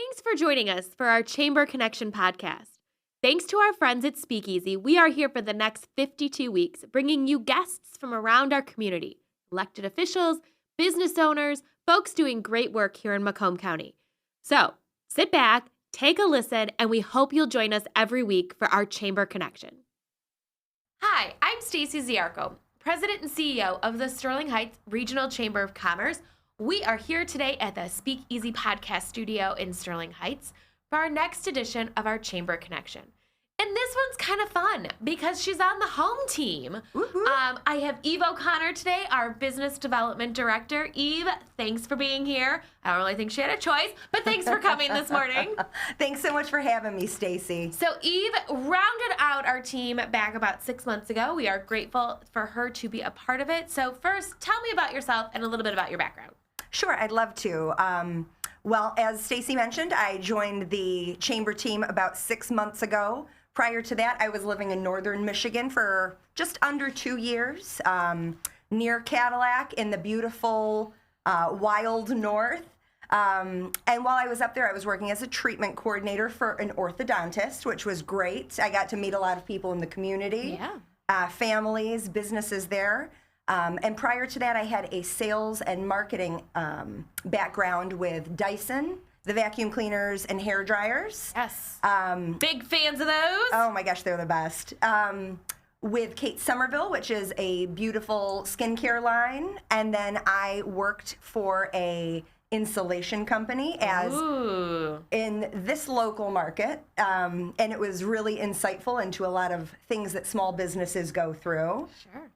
Thanks for joining us for our Chamber Connection podcast. Thanks to our friends at Speakeasy, we are here for the next 52 weeks, bringing you guests from around our community, elected officials, business owners, folks doing great work here in Macomb County. So sit back, take a listen, and we hope you'll join us every week for our Chamber Connection. Hi, I'm Stacy Ziarko, President and CEO of the Sterling Heights Regional Chamber of Commerce. We are here today at the Speakeasy Podcast Studio in Sterling Heights for our next edition of our Chamber Connection. And this one's kind of fun because she's on the home team. I have Eve O'Connor today, our Business Development Director. Eve, thanks for being here. I don't really think she had a choice, but thanks for coming this morning. Thanks so much for having me, Stacy. So Eve rounded out our team back about 6 months ago. We are grateful for her to be a part of it. So first, tell me about yourself and a little bit about your background. Sure, I'd love to. Well, as Stacy mentioned, I joined the Chamber team about 6 months ago. Prior to that, I was living in northern Michigan for just under 2 years, near Cadillac in the beautiful wild north. And while I was up there, I was working as a treatment coordinator for an orthodontist, which was great. I got to meet a lot of people in the community, families, businesses there. And prior to that, I had a sales and marketing background with Dyson, the vacuum cleaners and hair dryers. Yes. Big fans of those. Oh my gosh, they're the best. With Kate Somerville, which is a beautiful skincare line. And then I worked for a insulation company in this local market. And it was really insightful into a lot of things that small businesses go through. Sure.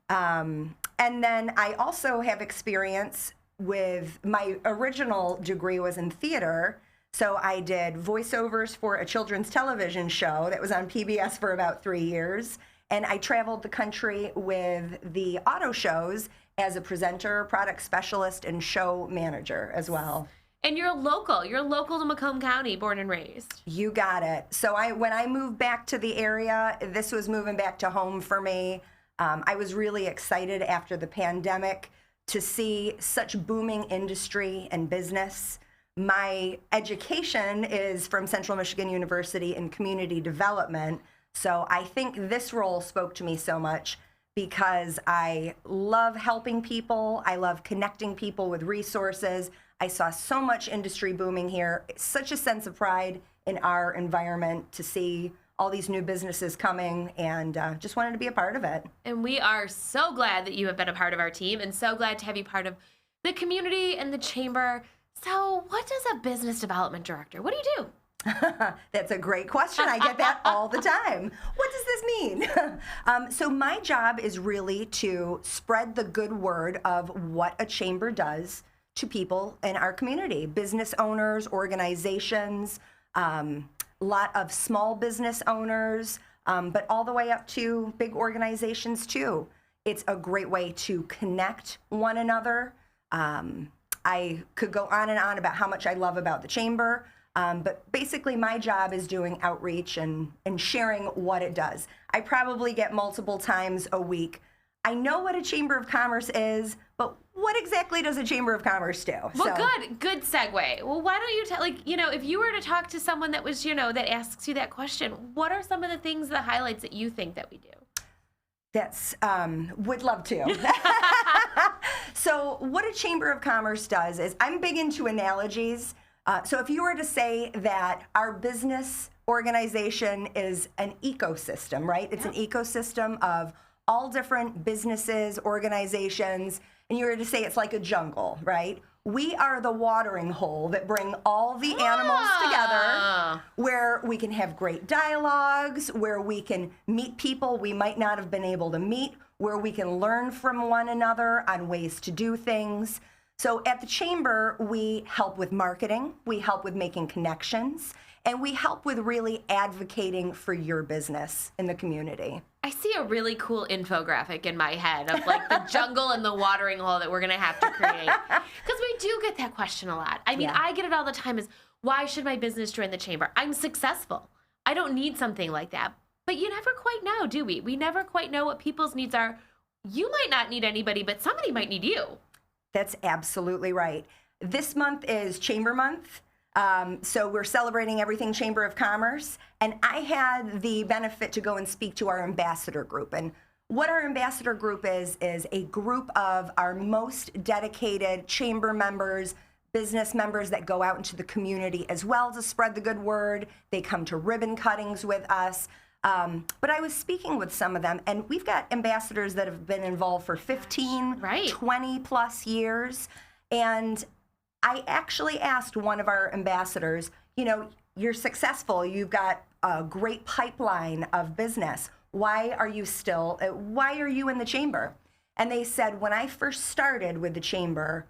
And then I also have experience with, my original degree was in theater, so I did voiceovers for a children's television show that was on PBS for about 3 years, and I traveled the country with the auto shows as a presenter, product specialist, and show manager as well. And you're local to Macomb County, born and raised. You got it. So when I moved back to the area, this was moving back to home for me. I was really excited after the pandemic to see such booming industry and business. My education is from Central Michigan University in community development, so I think this role spoke to me so much because I love helping people. I love connecting people with resources. I saw so much industry booming here. It's such a sense of pride in our environment to see all these new businesses coming, and just wanted to be a part of it. And we are so glad that you have been a part of our team and so glad to have you part of the community and the chamber. So what does a business development director, what do you do? That's a great question. I get that all the time. What does this mean? So my job is really to spread the good word of what a chamber does to people in our community, business owners, organizations, lot of small business owners, but all the way up to big organizations too. It's a great way to connect one another. I could go on and on about how much I love about the chamber, but basically my job is doing outreach and sharing what it does. I probably get multiple times a week, I know what a Chamber of Commerce is, but what exactly does a Chamber of Commerce do? Well, good segue. Well, why don't you tell, if you were to talk to someone that was, that asks you that question, what are some of the things, the highlights that you think that we do? That's, would love to. So what a Chamber of Commerce does is, I'm big into analogies. So if you were to say that our business organization is an ecosystem, right? It's an ecosystem of all different businesses, organizations, and you were to say it's like a jungle, right? We are the watering hole that bring all the animals together, where we can have great dialogues, where we can meet people we might not have been able to meet, where we can learn from one another on ways to do things. So at the Chamber, we help with marketing, we help with making connections, and we help with really advocating for your business in the community. I see a really cool infographic in my head of like the jungle and the watering hole that we're going to have to create. Because we do get that question a lot. I mean, I get it all the time is, why should my business join the chamber? I'm successful. I don't need something like that. But you never quite know, do we? We never quite know what people's needs are. You might not need anybody, but somebody might need you. That's absolutely right. This month is Chamber Month. So we're celebrating everything Chamber of Commerce. And I had the benefit to go and speak to our ambassador group. And what our ambassador group is a group of our most dedicated chamber members, business members that go out into the community as well to spread the good word. They come to ribbon cuttings with us. But I was speaking with some of them, and we've got ambassadors that have been involved for 15, 20 plus years. And I actually asked one of our ambassadors, you're successful, you've got a great pipeline of business. Why are you in the chamber? And they said, when I first started with the chamber,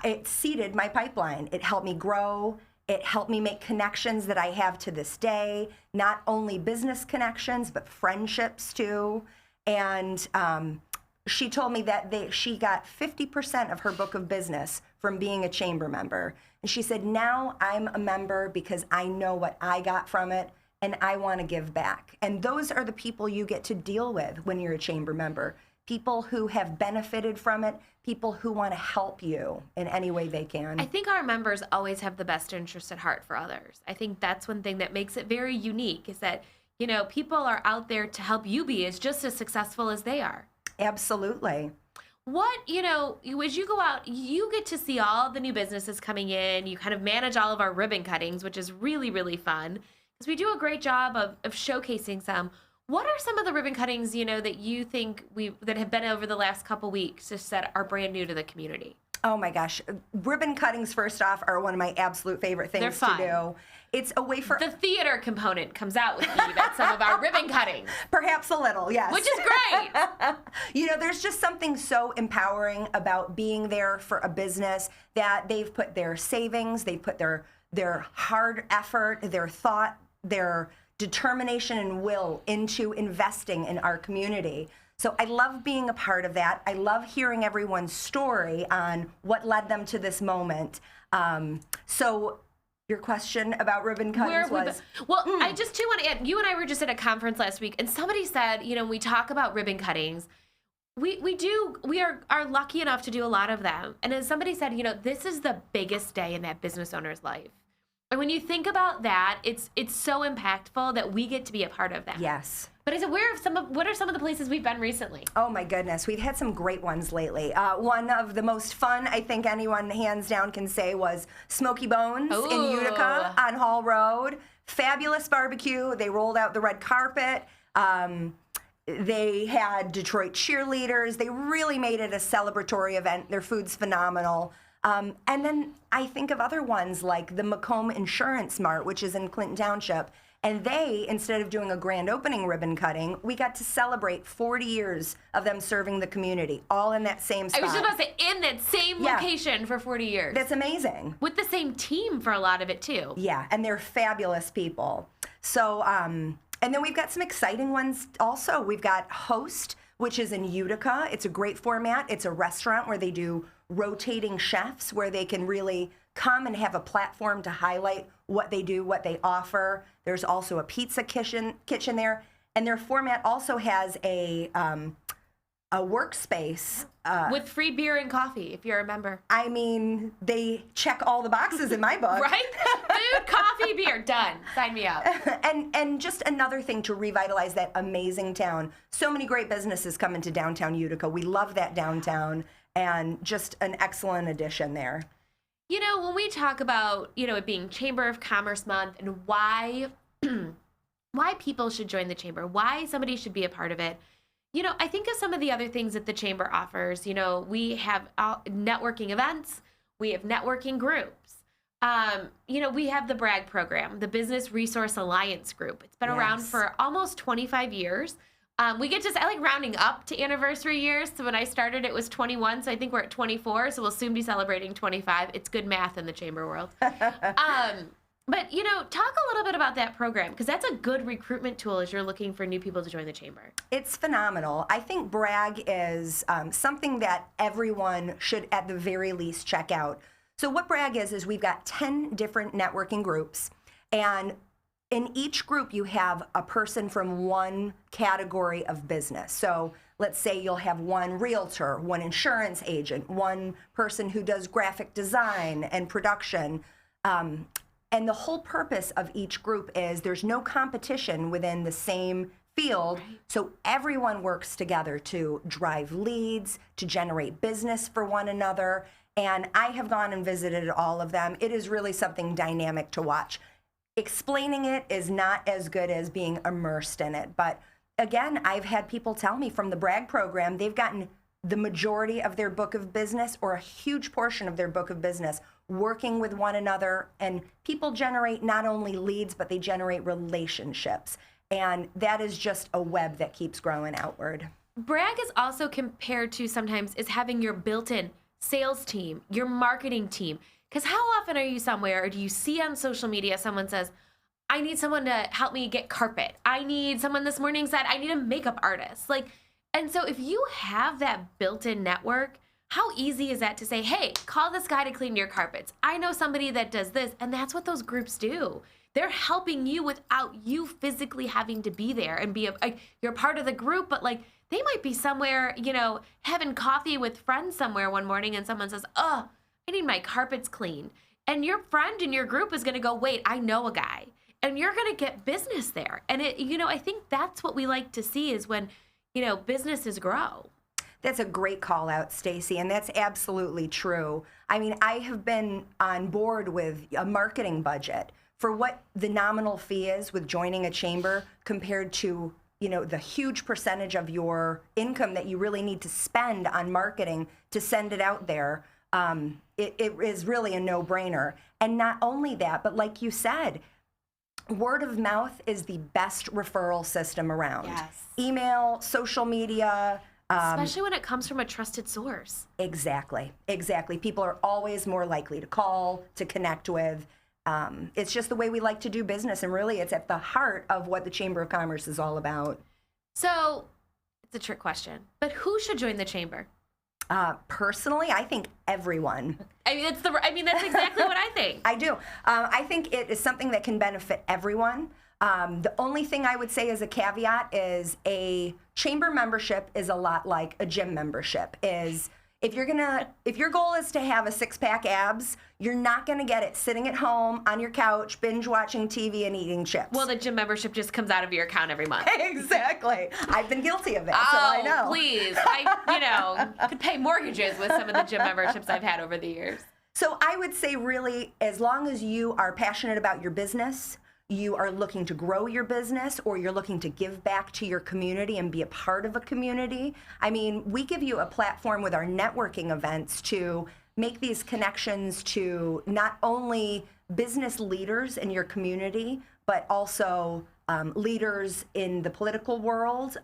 it seeded my pipeline. It helped me grow. It helped me make connections that I have to this day, not only business connections, but friendships too. And she told me that she got 50% of her book of business from being a chamber member. And she said, now I'm a member because I know what I got from it, and I want to give back. And those are the people you get to deal with when you're a chamber member. People who have benefited from it, people who want to help you in any way they can. I think our members always have the best interest at heart for others. I think that's one thing that makes it very unique, is that, people are out there to help you be as just as successful as they are. Absolutely. What, as you go out, you get to see all the new businesses coming in. You kind of manage all of our ribbon cuttings, which is really, really fun, because we do a great job of showcasing some. What are some of the ribbon cuttings, that you think that have been over the last couple weeks just that are brand new to the community? Oh my gosh. Ribbon cuttings, first off, are one of my absolute favorite things to do. It's a way for... The theater component comes out with me at some of our ribbon cuttings. Perhaps a little, yes. Which is great. There's just something so empowering about being there for a business that they've put their savings, they've put their hard effort, their thought, their determination and will into investing in our community. So I love being a part of that. I love hearing everyone's story on what led them to this moment. So your question about ribbon cuttings was... I just too want to add, you and I were just at a conference last week, and somebody said, when we talk about ribbon cuttings, we are lucky enough to do a lot of them. And as somebody said, this is the biggest day in that business owner's life. And when you think about that, it's so impactful that we get to be a part of that. Yes. But I said, what are some of the places we've been recently? Oh my goodness, we've had some great ones lately. One of the most fun, I think anyone hands down can say, was Smoky Bones in Utica on Hall Road. Fabulous barbecue. They rolled out the red carpet. They had Detroit cheerleaders. They really made it a celebratory event. Their food's phenomenal. And then I think of other ones like the Macomb Insurance Mart, which is in Clinton Township. And they, instead of doing a grand opening ribbon cutting, we got to celebrate 40 years of them serving the community, all in that same spot. I was just about to say, in that same location for 40 years. That's amazing. With the same team for a lot of it, too. Yeah, and they're fabulous people. So, and then we've got some exciting ones also. We've got Host, which is in Utica. It's a great format. It's a restaurant where they do rotating chefs, where they can really come and have a platform to highlight what they do, what they offer. There's also a pizza kitchen there, and their format also has a workspace with free beer and coffee, if you're a member. I mean, they check all the boxes in my book. Right? Food, coffee, beer, done. Sign me up. And just another thing to revitalize that amazing town. So many great businesses come into downtown Utica. We love that downtown, and just an excellent addition there. When we talk about, it being Chamber of Commerce Month and why people should join the Chamber, why somebody should be a part of it, I think of some of the other things that the Chamber offers. We have networking events. We have networking groups. We have the BRAG program, the Business Resource Alliance Group. It's been around for almost 25 years. I like rounding up to anniversary years. So when I started, it was 21. So I think we're at 24. So we'll soon be celebrating 25. It's good math in the chamber world. But, talk a little bit about that program, because that's a good recruitment tool as you're looking for new people to join the chamber. It's phenomenal. I think BRAG is something that everyone should at the very least check out. So what BRAG is we've got 10 different networking groups, and in each group, you have a person from one category of business. So let's say you'll have one realtor, one insurance agent, one person who does graphic design and production. And the whole purpose of each group is there's no competition within the same field. Right. So everyone works together to drive leads, to generate business for one another. And I have gone and visited all of them. It is really something dynamic to watch. Explaining it is not as good as being immersed in it. But again, I've had people tell me from the Bragg program, they've gotten the majority of their book of business or a huge portion of their book of business working with one another. And people generate not only leads, but they generate relationships. And that is just a web that keeps growing outward. Bragg is also compared to sometimes is having your built-in sales team, your marketing team. Because how often are you somewhere or do you see on social media someone says, I need someone to help me get carpet. I need someone this morning said, I need a makeup artist. And so if you have that built-in network, how easy is that to say, hey, call this guy to clean your carpets. I know somebody that does this. And that's what those groups do. They're helping you without you physically having to be there and be you're part of the group, but they might be somewhere, having coffee with friends somewhere one morning and someone says, oh, I need my carpets cleaned. And your friend in your group is going to go, wait, I know a guy. And you're going to get business there. And I think that's what we like to see is when, businesses grow. That's a great call out, Stacy, and that's absolutely true. I mean, I have been on board with a marketing budget for what the nominal fee is with joining a chamber compared to, the huge percentage of your income that you really need to spend on marketing to send it out there. It is really a no-brainer. And not only that, but like you said, word of mouth is the best referral system around. Yes. Email, social media. Especially when it comes from a trusted source. Exactly. People are always more likely to call, to connect with. It's just the way we like to do business, and really it's at the heart of what the Chamber of Commerce is all about. So, it's a trick question, but who should join the Chamber? Personally, I think everyone. That's exactly what I think. I do. I think it is something that can benefit everyone. The only thing I would say as a caveat is a chamber membership is a lot like a gym membership. If your goal is to have a six-pack abs, you're not going to get it sitting at home on your couch, binge watching TV and eating chips. Well, the gym membership just comes out of your account every month. Exactly. I've been guilty of that, so I know. Please. I could pay mortgages with some of the gym memberships I've had over the years. So I would say really, as long as you are passionate about your business, you are looking to grow your business, or you're looking to give back to your community and be a part of a community. I mean, we give you a platform with our networking events to make these connections to not only business leaders in your community, but also leaders in the political world,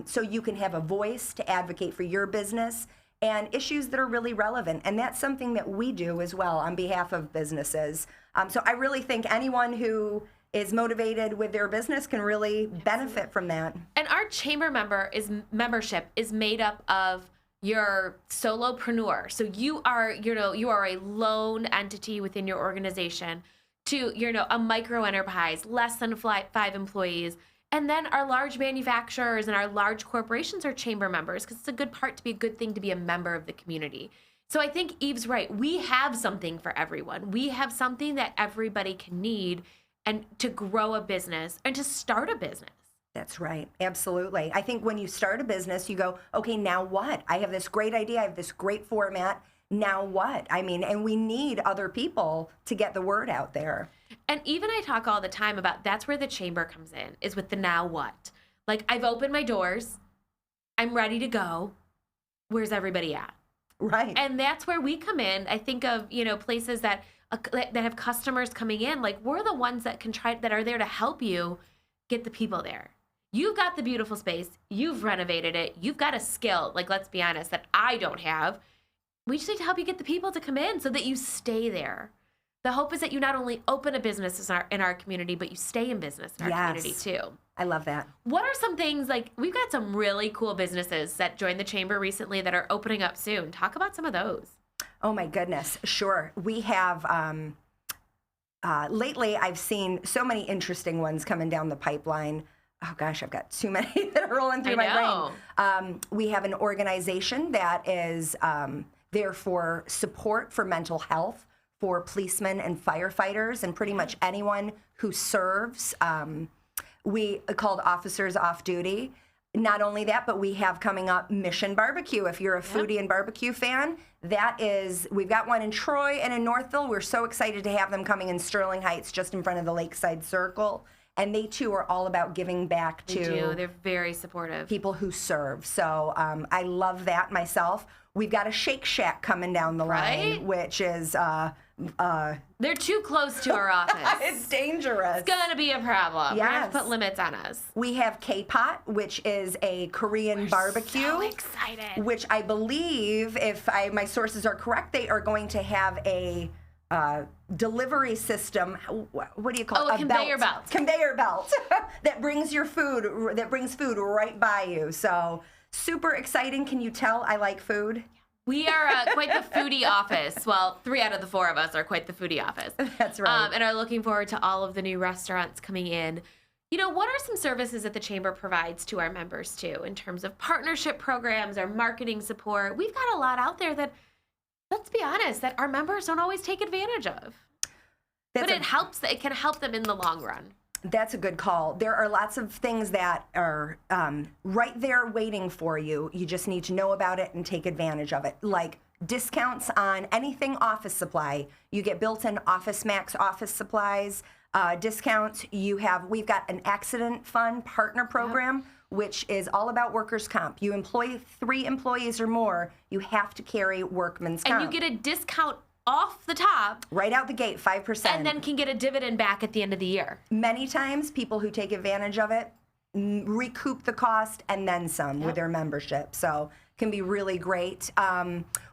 so you can have a voice to advocate for your business and issues that are really relevant. And that's something that we do as well on behalf of businesses. So I really think anyone who is motivated with their business can really benefit from that. And our chamber membership is made up of your solopreneur. So you are a lone entity within your organization to, a micro enterprise, less than 5 employees. And then our large manufacturers and our large corporations are chamber members because it's a good thing to be a member of the community. So I think Eve's right. We have something for everyone. We have something that everybody can need and to grow a business and to start a business. That's right. Absolutely. I think when you start a business, you go, okay, now what? I have this great idea. I have this great format. Now what? I mean, and we need other people to get the word out there. And even I talk all the time about that's where the chamber comes in, is with the now what. I've opened my doors. I'm ready to go. Where's everybody at? Right. And that's where we come in. I think of, places that have customers coming in. We're the ones that that are there to help you get the people there. You've got the beautiful space. You've renovated it. You've got a skill, let's be honest, that I don't have. We just need to help you get the people to come in so that you stay there. The hope is that you not only open a business in our community, but you stay in business in our community too. I love that. What are some things, we've got some really cool businesses that joined the chamber recently that are opening up soon. Talk about some of those. Oh my goodness. Sure. We have, lately I've seen so many interesting ones coming down the pipeline. Oh gosh, I've got too many that are rolling through my brain. We have an organization that is there for support for mental health for policemen and firefighters and pretty much anyone who serves. We called Officers Off Duty. Not only that, but we have coming up Mission Barbecue. If you're a foodie and barbecue fan, we've got one in Troy and in Northville. We're so excited to have them coming in Sterling Heights, just in front of the Lakeside Circle. And they, too, are all about giving back to They're very supportive. people who serve. So I love that myself. We've got a Shake Shack coming down the line, which is... they're too close to our office. It's dangerous. It's going to be a problem. Yes. We're going to put limits on us. We have K-Pot, which is a Korean barbecue. So excited. Which I believe, if my sources are correct, they are going to have a delivery system. What do you call it? A conveyor belt. Conveyor belt that brings food right by you. So super exciting. Can you tell I like food? We are quite the foodie office. Well, 3 out of the 4 of us are quite the foodie office. That's right. And are looking forward to all of the new restaurants coming in. You know, what are some services that the Chamber provides to our members, too, in terms of partnership programs or marketing support? We've got a lot out there that, let's be honest, that our members don't always take advantage of. But it can help them in the long run. That's a good call. There are lots of things that are right there waiting for you. You just need to know about it and take advantage of it. Like discounts on anything office supply. You get built-in Office Max office supplies, discounts. We've got an accident fund partner program, which is all about workers' comp. You employ 3 employees or more, you have to carry workman's comp. And you get a discount off the top. Right out the gate, 5%. And then can get a dividend back at the end of the year. Many times, people who take advantage of it recoup the cost and then some with their membership. So can be really great.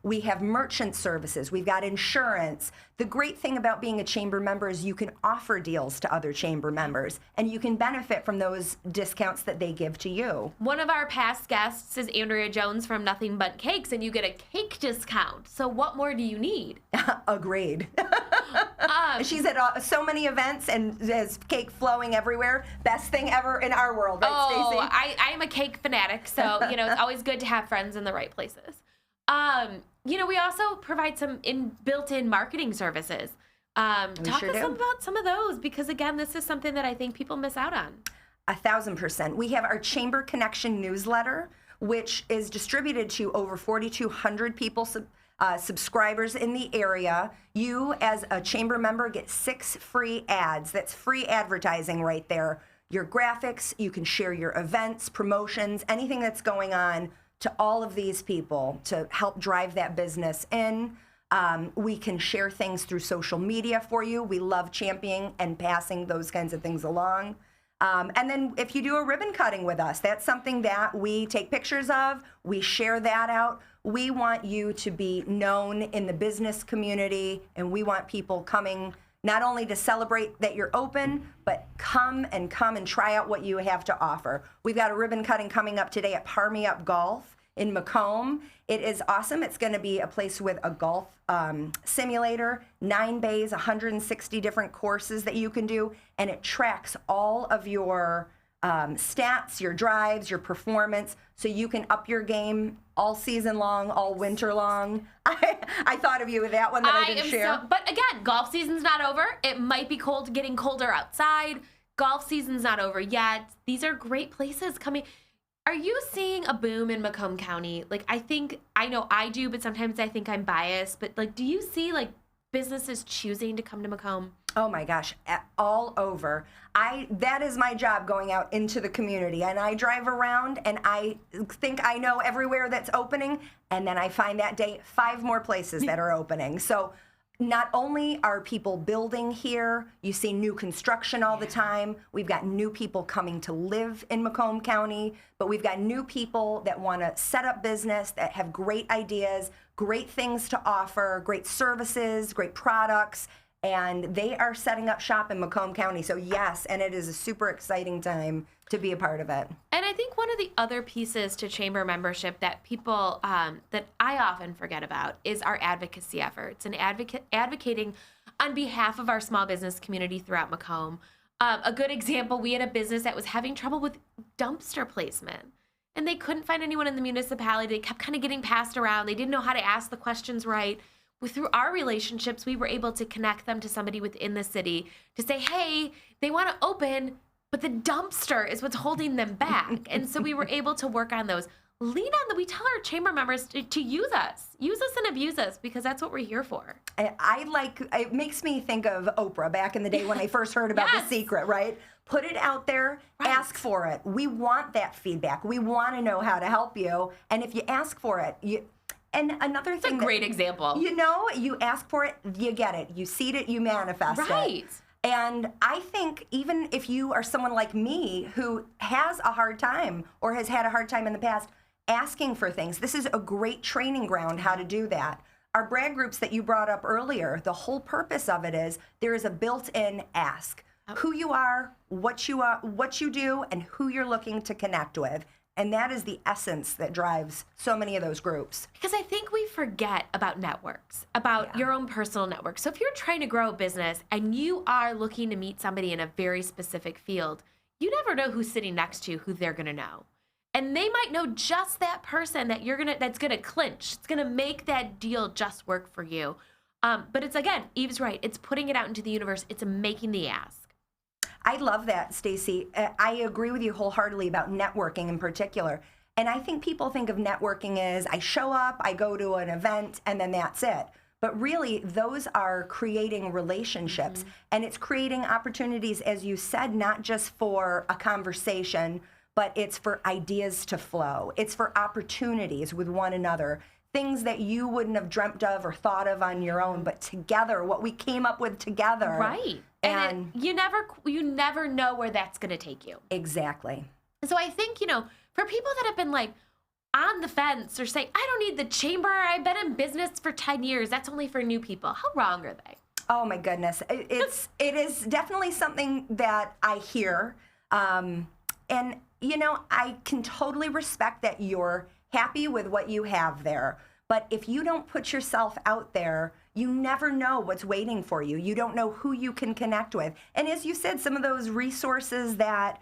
We have merchant services. We've got insurance. The great thing about being a chamber member is you can offer deals to other chamber members, and you can benefit from those discounts that they give to you. One of our past guests is Andrea Jones from Nothing But Cakes, and you get a cake discount. So what more do you need? Agreed. She's at so many events and there's cake flowing everywhere. Best thing ever in our world, right, Stacy? I am a cake fanatic, so it's always good to have friends in the right places. We also provide some built-in marketing services. Talk to us about some of those, because again, this is something that I think people miss out on. 1,000%. We have our Chamber Connection newsletter, which is distributed to over 4,200 people, subscribers in the area. You, as a chamber member, get 6 free ads. That's free advertising right there. Your graphics, you can share your events, promotions, anything that's going on to all of these people to help drive that business in. We can share things through social media for you. We love championing and passing those kinds of things along. And then if you do a ribbon cutting with us, that's something that we take pictures of. We share that out. We want you to be known in the business community, and we want people coming not only to celebrate that you're open, but come and try out what you have to offer. We've got a ribbon cutting coming up today at Par Me Up Golf in Macomb. It is awesome. It's going to be a place with a golf simulator, 9 bays, 160 different courses that you can do, and it tracks all of your stats, your drives, your performance, so you can up your game all season long, all winter long. I thought of you with that one that I didn't share. But again, golf season's not over. It might be getting colder outside. Golf season's not over yet. These are great places coming. Are you seeing a boom in Macomb County? I know I do, but sometimes I think I'm biased. But do you see businesses choosing to come to Macomb? Oh my gosh, all over. That is my job, going out into the community, and I drive around and I think I know everywhere that's opening, and then I find that day 5 more places that are opening. So not only are people building here, you see new construction all the time. We've got new people coming to live in Macomb County, but we've got new people that want to set up business, that have great ideas, great things to offer, great services, great products, and they are setting up shop in Macomb County. So yes, and it is a super exciting time to be a part of it. And I think one of the other pieces to chamber membership that people, that I often forget about, is our advocacy efforts and advocating on behalf of our small business community throughout Macomb. A good example, we had a business that was having trouble with dumpster placement, and they couldn't find anyone in the municipality. They kept kind of getting passed around. They didn't know how to ask the questions right. through our relationships, we were able to connect them to somebody within the city to say, hey, they want to open, but the dumpster is what's holding them back. And so we were able to work on those. Lean on we tell our chamber members to use us and abuse us, because that's what we're here for. It makes me think of Oprah back in the day when I first heard about The Secret, right? Put it out there, ask for it. We want that feedback. We want to know how to help you. And if you ask for it, and another thing. It's a great example. You ask for it, you get it. You seed it, you manifest it. Right. And I think even if you are someone like me who has a hard time or has had a hard time in the past asking for things, this is a great training ground how to do that. Our brag groups that you brought up earlier, the whole purpose of it is there is a built-in ask. Who you are, what you do, and who you're looking to connect with. And that is the essence that drives so many of those groups. Because I think we forget about networks, about your own personal network. So if you're trying to grow a business and you are looking to meet somebody in a very specific field, you never know who's sitting next to you, who they're going to know. And they might know just that person that's gonna clinch. It's gonna make that deal just work for you. But it's, again, Eve's right. It's putting it out into the universe. It's making the ask. I love that, Stacy. I agree with you wholeheartedly about networking in particular. And I think people think of networking as I show up, I go to an event, and then that's it. But really, those are creating relationships. And it's creating opportunities, as you said, not just for a conversation, but it's for ideas to flow. It's for opportunities with one another, things that you wouldn't have dreamt of or thought of on your own, but together, what we came up with together. Right. And you never know where that's going to take you. Exactly. So I think, for people that have been like on the fence or say, I don't need the chamber, I've been in business for 10 years, that's only for new people. How wrong are they? Oh my goodness. It is definitely something that I hear. And I can totally respect that you're happy with what you have there. But if you don't put yourself out there, you never know what's waiting for you. You don't know who you can connect with. And as you said, some of those resources that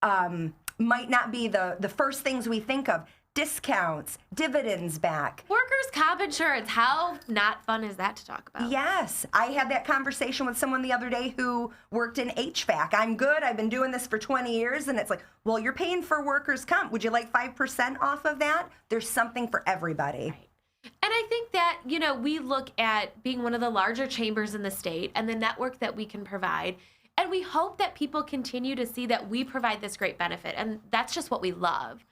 might not be the first things we think of, discounts, dividends back. Workers' comp insurance, how not fun is that to talk about? Yes. I had that conversation with someone the other day who worked in HVAC. I'm good. I've been doing this for 20 years. And it's like, well, you're paying for workers' comp. Would you like 5% off of that? There's something for everybody. Right. And I think that, we look at being one of the larger chambers in the state and the network that we can provide. And we hope that people continue to see that we provide this great benefit. And that's just what we love.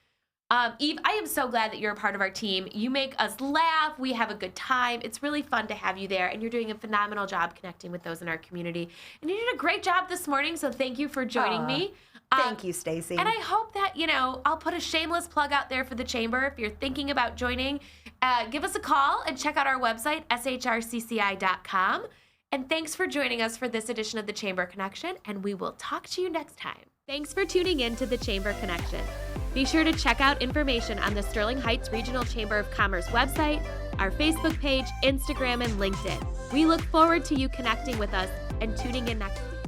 Eve, I am so glad that you're a part of our team. You make us laugh. We have a good time. It's really fun to have you there, and you're doing a phenomenal job connecting with those in our community. And you did a great job this morning, so thank you for joining me. Thank you, Stacy. And I hope that, I'll put a shameless plug out there for the chamber. If you're thinking about joining, give us a call and check out our website, SHRCCI.com. And thanks for joining us for this edition of the Chamber Connection, and we will talk to you next time. Thanks for tuning in to the Chamber Connection. Be sure to check out information on the Sterling Heights Regional Chamber of Commerce website, our Facebook page, Instagram, and LinkedIn. We look forward to you connecting with us and tuning in next week.